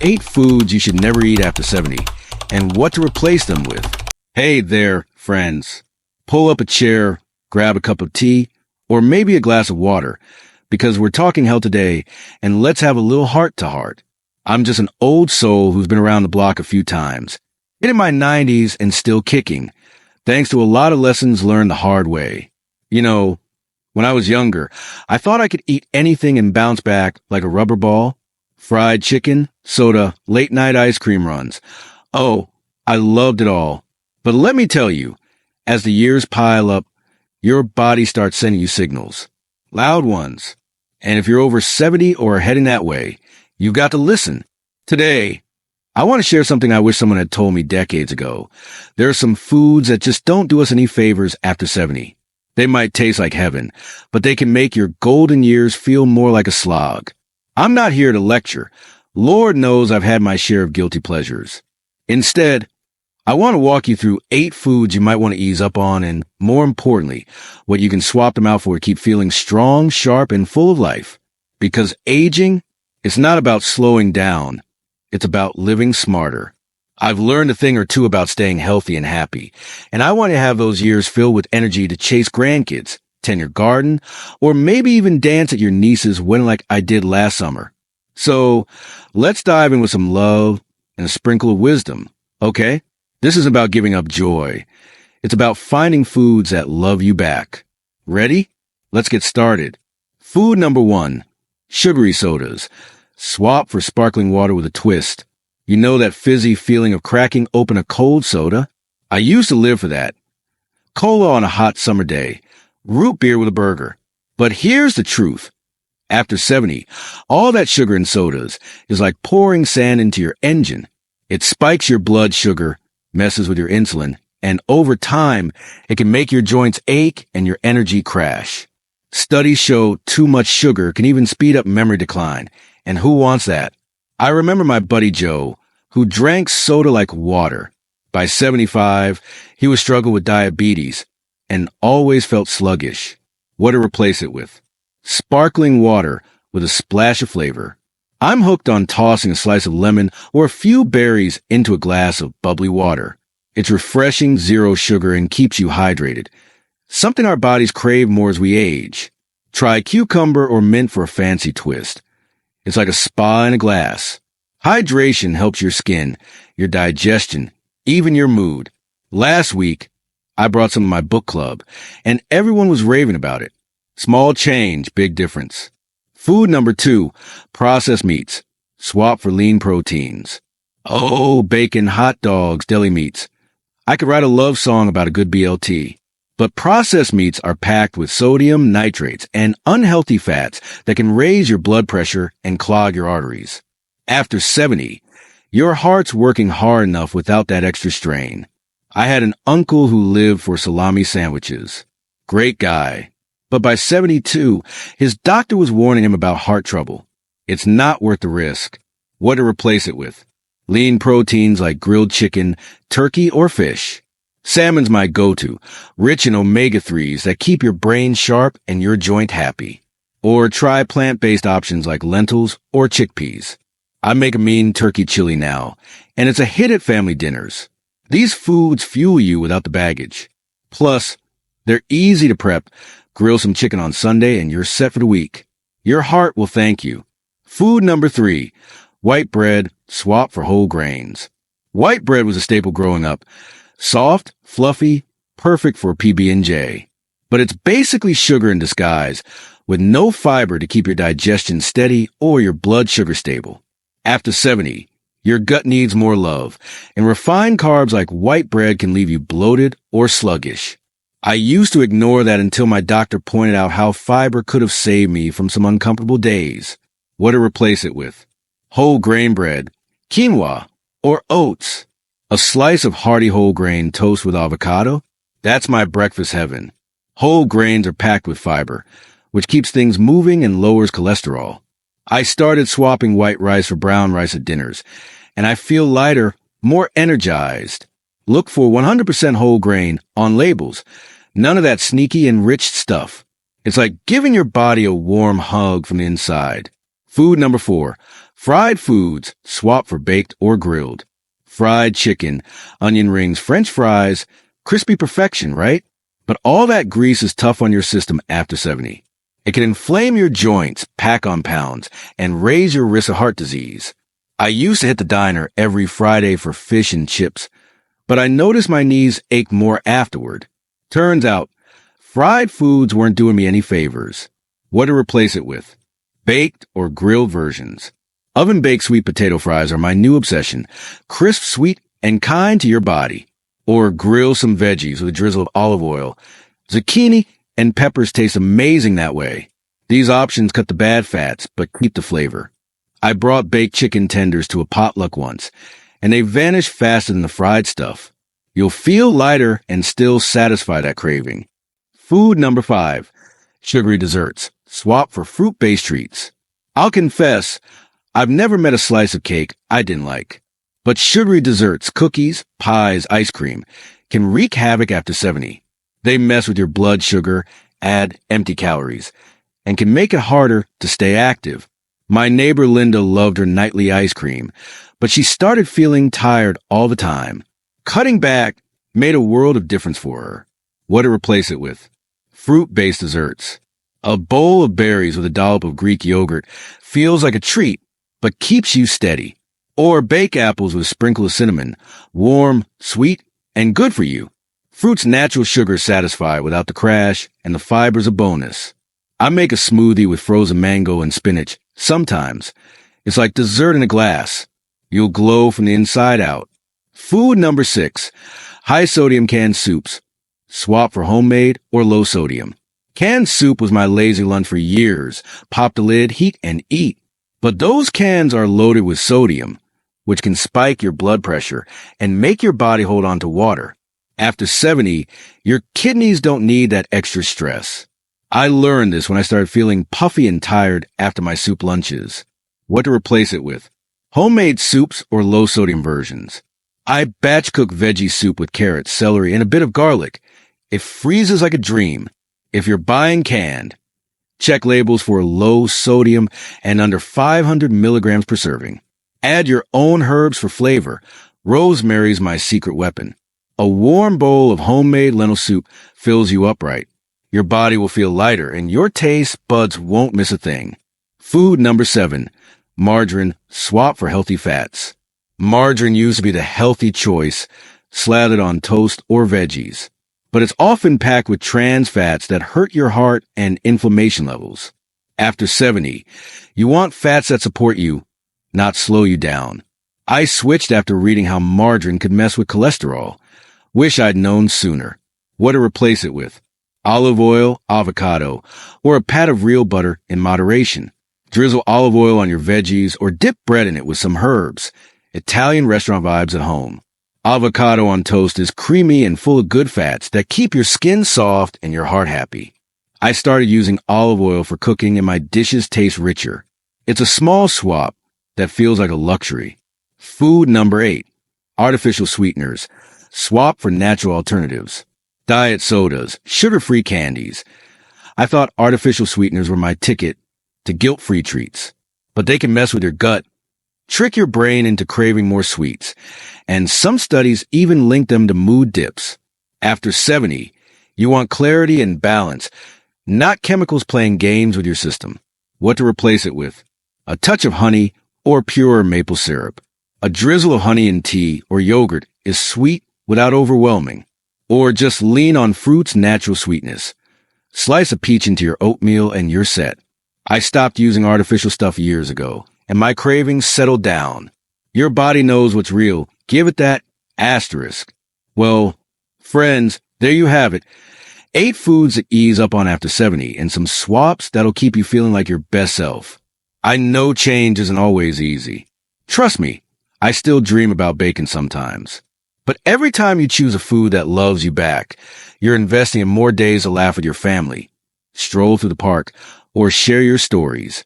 8 foods you should never eat after 70 and what to replace them with. Hey there, friends. Pull up a chair, grab a cup of tea, or maybe a glass of water, because we're talking health today, and let's have a little heart-to-heart. I'm just an old soul who's been around the block a few times, in my 90s and still kicking, thanks to a lot of lessons learned the hard way. You know, when I was younger, I thought I could eat anything and bounce back like a rubber ball. Fried chicken, soda, late-night ice cream runs. Oh, I loved it all. But let me tell you, as the years pile up, your body starts sending you signals. Loud ones. And if you're over 70 or heading that way, you've got to listen. Today, I want to share something I wish someone had told me decades ago. There are some foods that just don't do us any favors after 70. They might taste like heaven, but they can make your golden years feel more like a slog. I'm not here to lecture. Lord knows I've had my share of guilty pleasures. Instead, I want to walk you through 8 foods you might want to ease up on and, more importantly, what you can swap them out for to keep feeling strong, sharp, and full of life. Because aging, it's not about slowing down. It's about living smarter. I've learned a thing or two about staying healthy and happy, and I want to have those years filled with energy to chase grandkids, tend your garden, or maybe even dance at your niece's wedding like I did last summer. So, let's dive in with some love and a sprinkle of wisdom, okay? This is about giving up joy. It's about finding foods that love you back. Ready? Let's get started. Food number 1, sugary sodas. Swap for sparkling water with a twist. You know that fizzy feeling of cracking open a cold soda? I used to live for that. Cola on a hot summer day. Root beer with a burger. But here's the truth. After 70, all that sugar in sodas is like pouring sand into your engine. It spikes your blood sugar, messes with your insulin, and over time, it can make your joints ache and your energy crash. Studies show too much sugar can even speed up memory decline, and who wants that? I remember my buddy Joe, who drank soda like water. By 75, he was struggling with diabetes and always felt sluggish. What to replace it with? Sparkling water with a splash of flavor. I'm hooked on tossing a slice of lemon or a few berries into a glass of bubbly water. It's refreshing, zero sugar, and keeps you hydrated. Something our bodies crave more as we age. Try cucumber or mint for a fancy twist. It's like a spa in a glass. Hydration helps your skin, your digestion, even your mood. Last week, I brought some of my book club, and everyone was raving about it. Small change, big difference. Food number 2, processed meats. Swap for lean proteins. Oh, bacon, hot dogs, deli meats. I could write a love song about a good BLT. But processed meats are packed with sodium, nitrates, and unhealthy fats that can raise your blood pressure and clog your arteries. After 70, your heart's working hard enough without that extra strain. I had an uncle who lived for salami sandwiches. Great guy. But by 72, his doctor was warning him about heart trouble. It's not worth the risk. What to replace it with? Lean proteins like grilled chicken, turkey, or fish. Salmon's my go-to, rich in omega-3s that keep your brain sharp and your joint happy. Or try plant-based options like lentils or chickpeas. I make a mean turkey chili now, and it's a hit at family dinners. These foods fuel you without the baggage. Plus, they're easy to prep. Grill some chicken on Sunday and you're set for the week. Your heart will thank you. Food number 3, white bread, swap for whole grains. White bread was a staple growing up. Soft, fluffy, perfect for PB&J. But it's basically sugar in disguise, with no fiber to keep your digestion steady or your blood sugar stable. After 70, your gut needs more love, and refined carbs like white bread can leave you bloated or sluggish. I used to ignore that until my doctor pointed out how fiber could have saved me from some uncomfortable days. What to replace it with? Whole grain bread, quinoa, or oats. A slice of hearty whole grain toast with avocado? That's my breakfast heaven. Whole grains are packed with fiber, which keeps things moving and lowers cholesterol. I started swapping white rice for brown rice at dinners, and I feel lighter, more energized. Look for 100% whole grain on labels. None of that sneaky enriched stuff. It's like giving your body a warm hug from the inside. Food number 4, Fried foods, swap for baked or grilled. Fried chicken, onion rings, French fries, crispy perfection, right? But all that grease is tough on your system after 70. It can inflame your joints, pack on pounds, and raise your risk of heart disease. I used to hit the diner every Friday for fish and chips, but I noticed my knees ached more afterward. Turns out, fried foods weren't doing me any favors. What to replace it with? Baked or grilled versions. Oven-baked sweet potato fries are my new obsession. Crisp, sweet, and kind to your body. Or grill some veggies with a drizzle of olive oil. Zucchini and peppers taste amazing that way. These options cut the bad fats, but keep the flavor. I brought baked chicken tenders to a potluck once, and they vanish faster than the fried stuff. You'll feel lighter and still satisfy that craving. Food number 5, sugary desserts. Swap for fruit-based treats. I'll confess, I've never met a slice of cake I didn't like. But sugary desserts, cookies, pies, ice cream, can wreak havoc after 70. They mess with your blood sugar, add empty calories, and can make it harder to stay active. My neighbor Linda loved her nightly ice cream, but she started feeling tired all the time. Cutting back made a world of difference for her. What to replace it with? Fruit-based desserts. A bowl of berries with a dollop of Greek yogurt feels like a treat, but keeps you steady. Or bake apples with a sprinkle of cinnamon. Warm, sweet, and good for you. Fruit's natural sugars satisfy without the crash, and the fiber's a bonus. I make a smoothie with frozen mango and spinach. Sometimes. It's like dessert in a glass. You'll glow from the inside out. Food number 6, high-sodium canned soups. Swap for homemade or low-sodium. Canned soup was my lazy lunch for years. Pop the lid, heat, and eat. But those cans are loaded with sodium, which can spike your blood pressure and make your body hold on to water. After 70, your kidneys don't need that extra stress. I learned this when I started feeling puffy and tired after my soup lunches. What to replace it with? Homemade soups or low-sodium versions. I batch cook veggie soup with carrots, celery, and a bit of garlic. It freezes like a dream. If you're buying canned, check labels for low sodium and under 500 milligrams per serving. Add your own herbs for flavor. Rosemary's my secret weapon. A warm bowl of homemade lentil soup fills you up right. Your body will feel lighter and your taste buds won't miss a thing. Food number 7, margarine, swap for healthy fats. Margarine used to be the healthy choice, slathered on toast or veggies. But it's often packed with trans fats that hurt your heart and inflammation levels. After 70, you want fats that support you, not slow you down. I switched after reading how margarine could mess with cholesterol. Wish I'd known sooner. What to replace it with? Olive oil, avocado, or a pat of real butter in moderation. Drizzle olive oil on your veggies or dip bread in it with some herbs. Italian restaurant vibes at home. Avocado on toast is creamy and full of good fats that keep your skin soft and your heart happy. I started using olive oil for cooking and my dishes taste richer. It's a small swap that feels like a luxury. Food number 8, artificial sweeteners. Swap for natural alternatives. Diet sodas, sugar-free candies. I thought artificial sweeteners were my ticket to guilt-free treats, but they can mess with your gut, trick your brain into craving more sweets, and some studies even link them to mood dips. After 70, you want clarity and balance, not chemicals playing games with your system. What to replace it with? A touch of honey or pure maple syrup. A drizzle of honey in tea or yogurt is sweet without overwhelming. Or just lean on fruit's natural sweetness. Slice a peach into your oatmeal and you're set. I stopped using artificial stuff years ago, and my cravings settled down. Your body knows what's real. Give it that asterisk. Well, friends, there you have it. 8 foods to ease up on after 70 and some swaps that'll keep you feeling like your best self. I know change isn't always easy. Trust me, I still dream about bacon sometimes. But every time you choose a food that loves you back, you're investing in more days to laugh with your family, stroll through the park, or share your stories,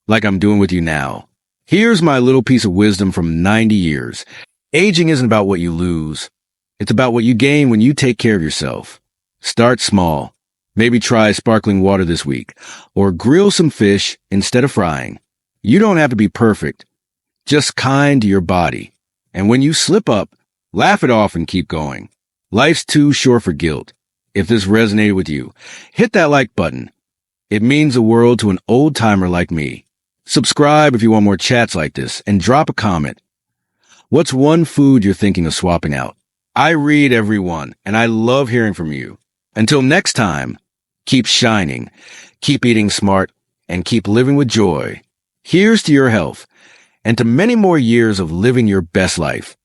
like I'm doing with you now. Here's my little piece of wisdom from 90 years. Aging isn't about what you lose. It's about what you gain when you take care of yourself. Start small. Maybe try sparkling water this week, or grill some fish instead of frying. You don't have to be perfect. just kind to your body. And when you slip up, laugh it off and keep going. Life's too short for guilt. If this resonated with you, hit that like button. It means the world to an old timer like me. Subscribe if you want more chats like this, and drop a comment. What's one food you're thinking of swapping out? I read every one, and I love hearing from you. Until next time, keep shining, keep eating smart, and keep living with joy. Here's to your health, and to many more years of living your best life.